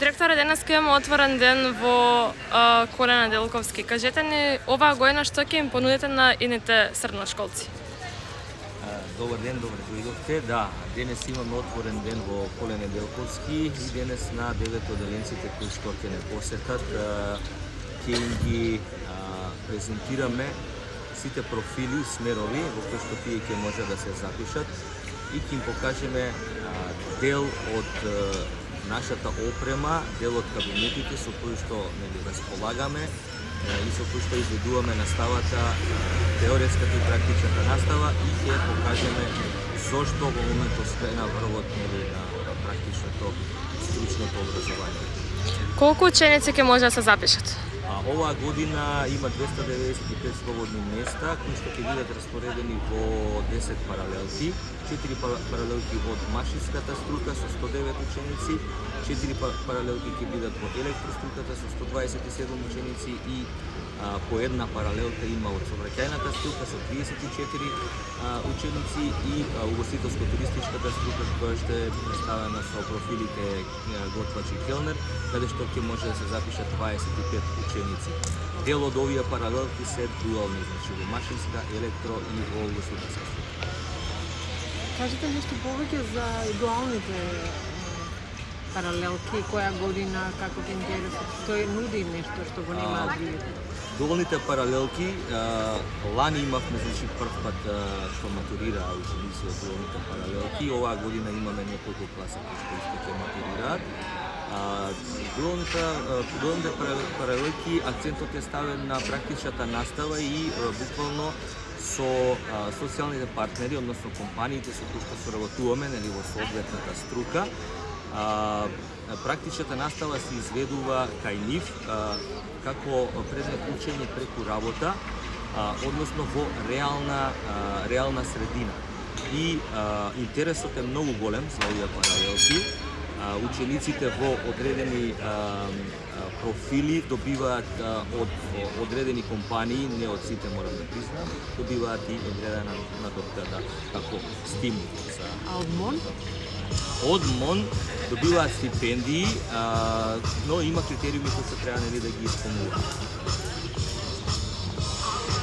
Директоре, денес имаме отворен ден во Колена Делковски. Кажете ни, оваа година што ќе им понудите на ините средношколци? Добар ден, добре дојдовте. Да, денес имаме отворен ден во Колене Делковски и денес на 9 одделенците кои што ќе не посетат ќе им ги презентираме сите профили, смерови во кои што тие ќе може да се запишат и ќе им покажеме дел од нашата опрема, дел од кабинетите со кои што располагаме и со кои што изведуваме наставата, теоретската и практичната настава и ќе покажеме зошто во моментот сме на врвот на практичното стручното образование. Колку ученици ќе може да се запишат? Оваа година има 295 слободни места кои што ќе бидат распоредени во 10 паралелки, 4 паралелки од машинската струка со 109 ученици, 4 паралелки ќе бидат во електроструката со 127 ученици и по една паралелка има од сообраќајната струка со 34 ученици и угостителско-туристичката струка која што е представена со профилите готвач и келнер, каде што ќе може да се запишат 25 ученици. Дел од овие паралелки се дуални, значи во машинска, електро и во угостителска струка. Кажете нешто повеќе за дуалните паралелки, која година, како ќе интересува, тој нуди нешто што го нема другите. Дуалните паралелки, лани имавме значи прв пат што матурираа ученици од дуалните паралелки, оваа година имаме неколку класа кои што исто ќе матурираат. Дуалните паралелки акцентот е ставен на практичната настава и буквално со социјалните партнери, односно компаниите со кои што соработуваме во соодветната струка. Практичната настава се изведува кај нив како предмет учење преку работа, односно во реална средина. И интересот е многу голем за овие паралелки. Учениците во одредени профили добиваат од одредени компании, не од сите морам да признам, добиваат и одредена надокнада како стимул. А од МОН? Од МОН добиваат стипендии, но има критериуми кои се треба да ги исполнуваат.